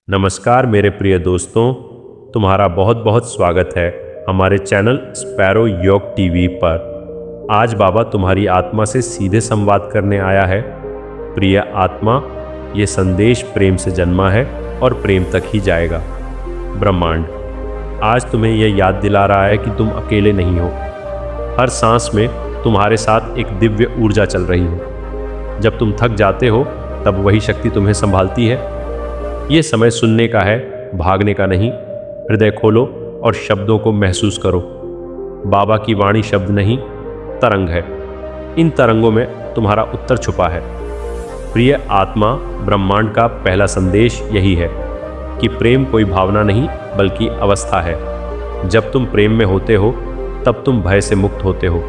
नमस्कार मेरे प्रिय दोस्तों, तुम्हारा बहुत बहुत स्वागत है हमारे चैनल स्पैरो योग टीवी पर। आज बाबा तुम्हारी आत्मा से सीधे संवाद करने आया है। प्रिय आत्मा, ये संदेश प्रेम से जन्मा है और प्रेम तक ही जाएगा। ब्रह्मांड आज तुम्हें यह याद दिला रहा है कि तुम अकेले नहीं हो। हर सांस में तुम्हारे साथ एक दिव्य ऊर्जा चल रही है। जब तुम थक जाते हो तब वही शक्ति तुम्हें संभालती है। ये समय सुनने का है, भागने का नहीं। हृदय खोलो और शब्दों को महसूस करो। बाबा की वाणी शब्द नहीं, तरंग है। इन तरंगों में तुम्हारा उत्तर छुपा है। प्रिय आत्मा, ब्रह्मांड का पहला संदेश यही है कि प्रेम कोई भावना नहीं बल्कि अवस्था है। जब तुम प्रेम में होते हो तब तुम भय से मुक्त होते हो।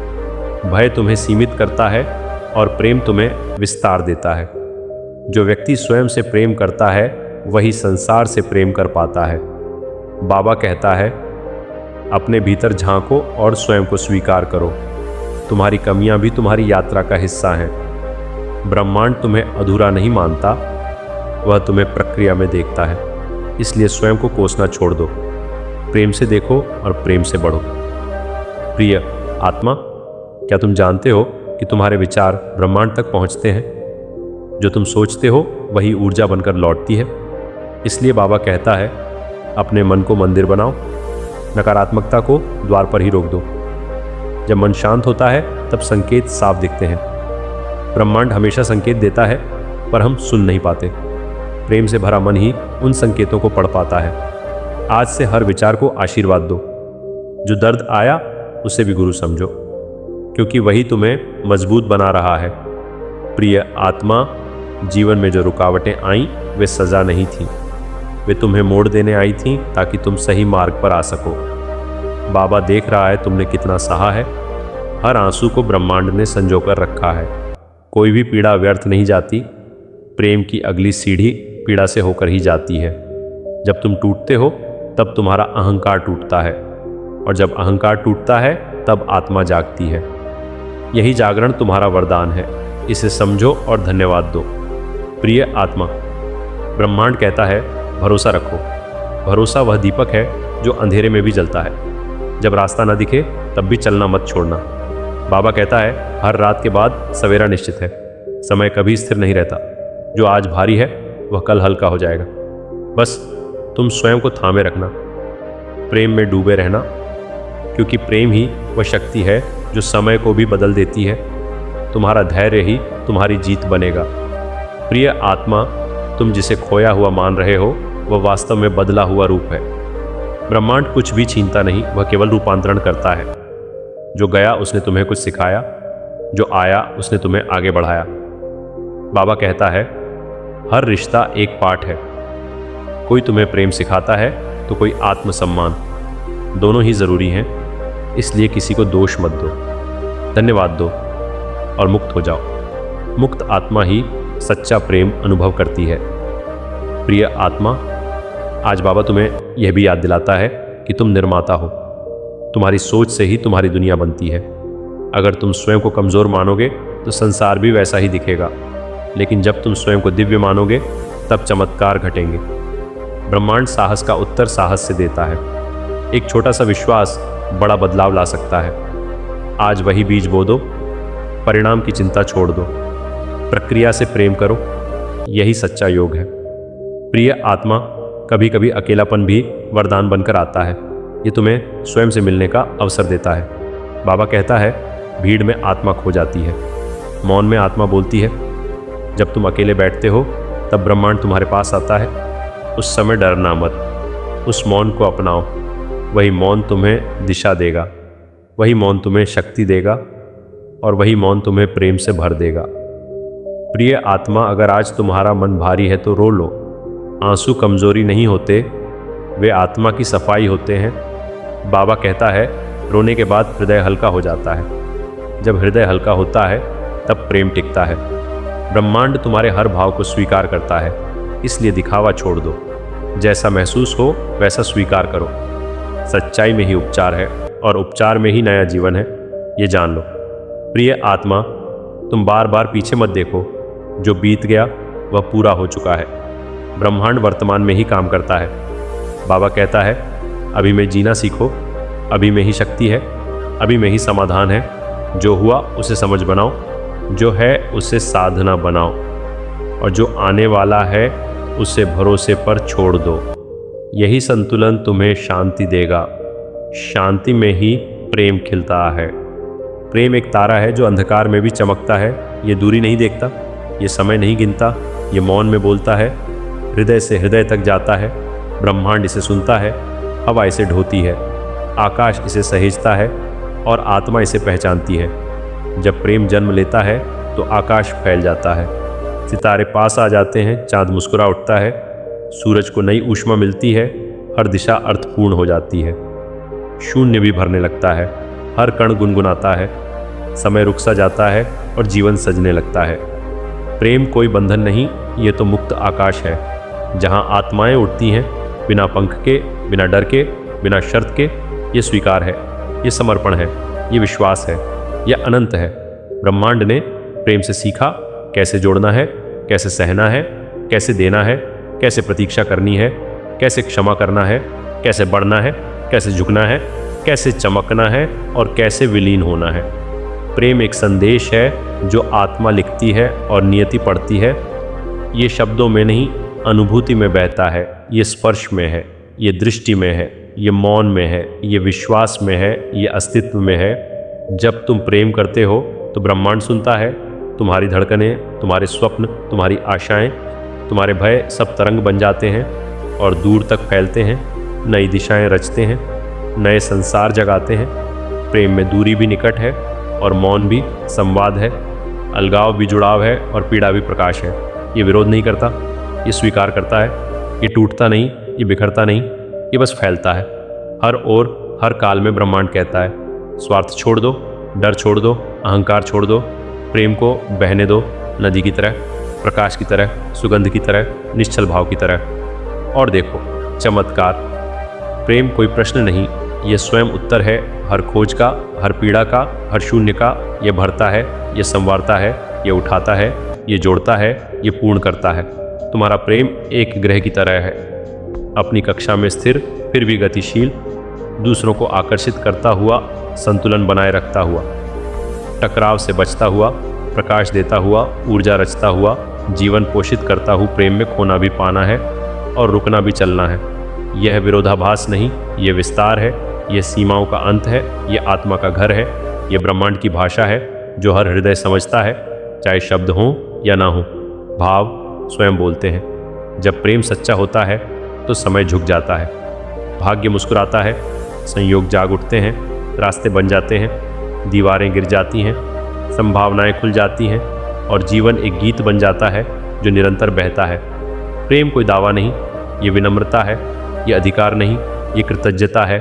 भय तुम्हें सीमित करता है और प्रेम तुम्हें विस्तार देता है। जो व्यक्ति स्वयं से प्रेम करता है वही संसार से प्रेम कर पाता है। बाबा कहता है, अपने भीतर झांको और स्वयं को स्वीकार करो। तुम्हारी कमियां भी तुम्हारी यात्रा का हिस्सा हैं। ब्रह्मांड तुम्हें अधूरा नहीं मानता, वह तुम्हें प्रक्रिया में देखता है। इसलिए स्वयं को कोसना छोड़ दो। प्रेम से देखो और प्रेम से बढ़ो। प्रिय आत्मा, क्या तुम जानते हो कि तुम्हारे विचार ब्रह्मांड तक पहुंचते हैं? जो तुम सोचते हो वही ऊर्जा बनकर लौटती है। इसलिए बाबा कहता है, अपने मन को मंदिर बनाओ, नकारात्मकता को द्वार पर ही रोक दो। जब मन शांत होता है तब संकेत साफ दिखते हैं। ब्रह्मांड हमेशा संकेत देता है पर हम सुन नहीं पाते। प्रेम से भरा मन ही उन संकेतों को पढ़ पाता है। आज से हर विचार को आशीर्वाद दो। जो दर्द आया उसे भी गुरु समझो, क्योंकि वही तुम्हें मजबूत बना रहा है। प्रिय आत्मा, जीवन में जो रुकावटें आईं वे सजा नहीं थीं, वे तुम्हें मोड़ देने आई थीं ताकि तुम सही मार्ग पर आ सको। बाबा देख रहा है तुमने कितना सहा है। हर आंसू को ब्रह्मांड ने संजोकर रखा है। कोई भी पीड़ा व्यर्थ नहीं जाती। प्रेम की अगली सीढ़ी पीड़ा से होकर ही जाती है। जब तुम टूटते हो तब तुम्हारा अहंकार टूटता है, और जब अहंकार टूटता है तब आत्मा जागती है। यही जागरण तुम्हारा वरदान है। इसे समझो और धन्यवाद दो। प्रिय आत्मा, ब्रह्मांड कहता है, भरोसा रखो। भरोसा वह दीपक है जो अंधेरे में भी जलता है। जब रास्ता न दिखे तब भी चलना मत छोड़ना। बाबा कहता है, हर रात के बाद सवेरा निश्चित है। समय कभी स्थिर नहीं रहता। जो आज भारी है वह कल हल्का हो जाएगा। बस तुम स्वयं को थामे रखना, प्रेम में डूबे रहना, क्योंकि प्रेम ही वह शक्ति है जो समय को भी बदल देती है। तुम्हारा धैर्य ही तुम्हारी जीत बनेगा। प्रिय आत्मा, तुम जिसे खोया हुआ मान रहे हो वह वास्तव में बदला हुआ रूप है। ब्रह्मांड कुछ भी छीनता नहीं, वह केवल रूपांतरण करता है। जो गया उसने तुम्हें कुछ सिखाया, जो आया उसने तुम्हें आगे बढ़ाया। बाबा कहता है, हर रिश्ता एक पाठ है। कोई तुम्हें प्रेम सिखाता है तो कोई आत्मसम्मान। दोनों ही जरूरी हैं, इसलिए किसी को दोष मत दो, धन्यवाद दो और मुक्त हो जाओ। मुक्त आत्मा ही सच्चा प्रेम अनुभव करती है। प्रिय आत्मा, आज बाबा तुम्हें यह भी याद दिलाता है कि तुम निर्माता हो। तुम्हारी सोच से ही तुम्हारी दुनिया बनती है। अगर तुम स्वयं को कमज़ोर मानोगे तो संसार भी वैसा ही दिखेगा, लेकिन जब तुम स्वयं को दिव्य मानोगे तब चमत्कार घटेंगे। ब्रह्मांड साहस का उत्तर साहस से देता है। एक छोटा सा विश्वास बड़ा बदलाव ला सकता है। आज वही बीज बो दो, परिणाम की चिंता छोड़ दो, प्रक्रिया से प्रेम करो। यही सच्चा योग है। प्रिय आत्मा, कभी कभी अकेलापन भी वरदान बनकर आता है। ये तुम्हें स्वयं से मिलने का अवसर देता है। बाबा कहता है, भीड़ में आत्मा खो जाती है, मौन में आत्मा बोलती है। जब तुम अकेले बैठते हो तब ब्रह्मांड तुम्हारे पास आता है। उस समय डरना मत, उस मौन को अपनाओ। वही मौन तुम्हें दिशा देगा, वही मौन तुम्हें शक्ति देगा, और वही मौन तुम्हें प्रेम से भर देगा। प्रिय आत्मा, अगर आज तुम्हारा मन भारी है तो रो लो। आंसू कमजोरी नहीं होते, वे आत्मा की सफाई होते हैं। बाबा कहता है, रोने के बाद हृदय हल्का हो जाता है। जब हृदय हल्का होता है तब प्रेम टिकता है। ब्रह्मांड तुम्हारे हर भाव को स्वीकार करता है, इसलिए दिखावा छोड़ दो। जैसा महसूस हो वैसा स्वीकार करो। सच्चाई में ही उपचार है और उपचार में ही नया जीवन है, ये जान लो। प्रिय आत्मा, तुम बार बार पीछे मत देखो। जो बीत गया वह पूरा हो चुका है। ब्रह्मांड वर्तमान में ही काम करता है। बाबा कहता है, अभी में जीना सीखो, अभी में ही शक्ति है, अभी में ही समाधान है। जो हुआ उसे समझ बनाओ, जो है उसे साधना बनाओ, और जो आने वाला है उसे भरोसे पर छोड़ दो। यही संतुलन तुम्हें शांति देगा। शांति में ही प्रेम खिलता है। प्रेम एक तारा है जो अंधकार में भी चमकता है। ये दूरी नहीं देखता, ये समय नहीं गिनता, ये मौन में बोलता है, हृदय से हृदय तक जाता है। ब्रह्मांड इसे सुनता है, हवा इसे ढोती है, आकाश इसे सहेजता है और आत्मा इसे पहचानती है। जब प्रेम जन्म लेता है तो आकाश फैल जाता है, सितारे पास आ जाते हैं, चाँद मुस्कुरा उठता है, सूरज को नई ऊष्मा मिलती है, हर दिशा अर्थपूर्ण हो जाती है। शून्य भी भरने लगता है, हर कण गुनगुनाता है, समय रुक सा जाता है और जीवन सजने लगता है। प्रेम कोई बंधन नहीं, ये तो मुक्त आकाश है, जहाँ आत्माएं उड़ती हैं बिना पंख के, बिना डर के, बिना शर्त के। ये स्वीकार है, ये समर्पण है, ये विश्वास है, यह अनंत है। ब्रह्मांड ने प्रेम से सीखा कैसे जोड़ना है, कैसे सहना है, कैसे देना है, कैसे प्रतीक्षा करनी है, कैसे क्षमा करना है, कैसे बढ़ना है, कैसे झुकना है, कैसे चमकना है और कैसे विलीन होना है। प्रेम एक संदेश है जो आत्मा लिखती है और नियति पढ़ती है। ये शब्दों में नहीं, अनुभूति में बहता है, ये स्पर्श में है, ये दृष्टि में है, ये मौन में है, ये विश्वास में है, ये अस्तित्व में है। जब तुम प्रेम करते हो तो ब्रह्मांड सुनता है। तुम्हारी धड़कनें, तुम्हारे स्वप्न, तुम्हारी आशाएं, तुम्हारे भय सब तरंग बन जाते हैं और दूर तक फैलते हैं, नई दिशाएं रचते हैं, नए संसार जगाते हैं। प्रेम में दूरी भी निकट है और मौन भी संवाद है, अलगाव भी जुड़ाव है और पीड़ा भी प्रकाश है। ये विरोध नहीं करता, ये स्वीकार करता है। ये टूटता नहीं, ये बिखरता नहीं, ये बस फैलता है। हर ओर, हर काल में ब्रह्मांड कहता है, स्वार्थ छोड़ दो, डर छोड़ दो, अहंकार छोड़ दो, प्रेम को बहने दो, नदी की तरह, प्रकाश की तरह, सुगंध की तरह, निश्चल भाव की तरह। और देखो चमत्कार, प्रेम कोई प्रश्न नहीं, ये स्वयं उत्तर है हर खोज का, हर पीड़ा का, हर शून्य का। ये भरता है, ये संवारता है, ये उठाता है, ये जोड़ता है, ये पूर्ण करता है। तुम्हारा प्रेम एक ग्रह की तरह है, अपनी कक्षा में स्थिर फिर भी गतिशील, दूसरों को आकर्षित करता हुआ, संतुलन बनाए रखता हुआ, टकराव से बचता हुआ, प्रकाश देता हुआ, ऊर्जा रचता हुआ, जीवन पोषित करता हुआ। प्रेम में खोना भी पाना है और रुकना भी चलना है। यह विरोधाभास नहीं, ये विस्तार है, ये सीमाओं का अंत है, ये आत्मा का घर है, ये ब्रह्मांड की भाषा है जो हर हृदय समझता है, चाहे शब्द हों या ना हो, भाव स्वयं बोलते हैं। जब प्रेम सच्चा होता है तो समय झुक जाता है, भाग्य मुस्कुराता है, संयोग जाग उठते हैं, रास्ते बन जाते हैं, दीवारें गिर जाती हैं, संभावनाएं खुल जाती हैं और जीवन एक गीत बन जाता है जो निरंतर बहता है। प्रेम कोई दावा नहीं, ये विनम्रता है, ये अधिकार नहीं, ये कृतज्ञता है,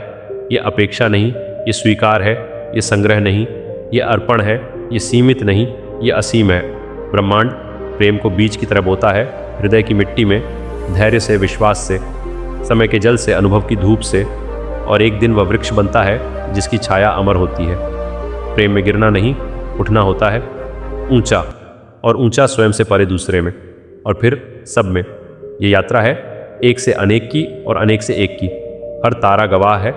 ये अपेक्षा नहीं, ये स्वीकार है, ये संग्रह नहीं, ये अर्पण है, ये सीमित नहीं, ये असीम है। ब्रह्मांड प्रेम को बीज की तरह बोता है, हृदय की मिट्टी में, धैर्य से, विश्वास से, समय के जल से, अनुभव की धूप से, और एक दिन वह वृक्ष बनता है जिसकी छाया अमर होती है। प्रेम में गिरना नहीं, उठना होता है, ऊंचा, और ऊंचा स्वयं से परे दूसरे में, और फिर सब में। ये यात्रा है एक से अनेक की और अनेक से एक की। हर तारा गवाह है,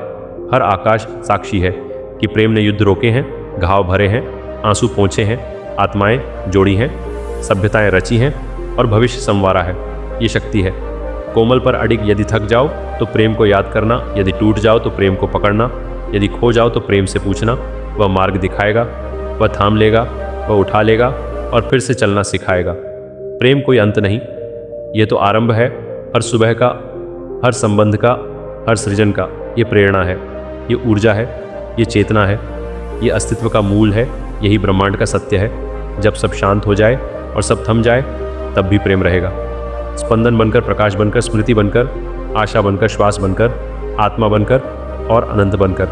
हर आकाश साक्षी है कि प्रेम ने युद्ध रोके हैं, घाव भरे हैं, आंसू पोंछे हैं, आत्माएं जोड़ी हैं, सभ्यताएं रची हैं और भविष्य संवारा है। ये शक्ति है। कोमल पर अडिग यदि थक जाओ तो प्रेम को याद करना, यदि टूट जाओ तो प्रेम को पकड़ना, यदि खो जाओ तो प्रेम से पूछना। वह मार्ग दिखाएगा, वह थाम लेगा, वह उठा लेगा और फिर से चलना सिखाएगा। प्रेम कोई अंत नहीं, ये तो आरंभ है हर सुबह का, हर संबंध का, हर सृजन का। ये प्रेरणा है, ये ऊर्जा है, ये चेतना है, ये अस्तित्व का मूल है। यही ब्रह्मांड का सत्य है। जब सब शांत हो जाए और सब थम जाए तब भी प्रेम रहेगा। स्पंदन बनकर, प्रकाश बनकर, स्मृति बनकर, आशा बनकर, श्वास बनकर, आत्मा बनकर और अनंत बनकर।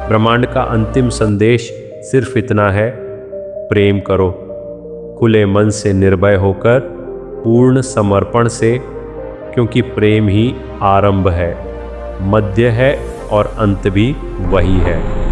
ब्रह्मांड का अंतिम संदेश सिर्फ इतना है, प्रेम करो, खुले मन से, निर्भय होकर, पूर्ण समर्पण से, क्योंकि प्रेम ही आरंभ है, मध्य है और अंत भी वही है।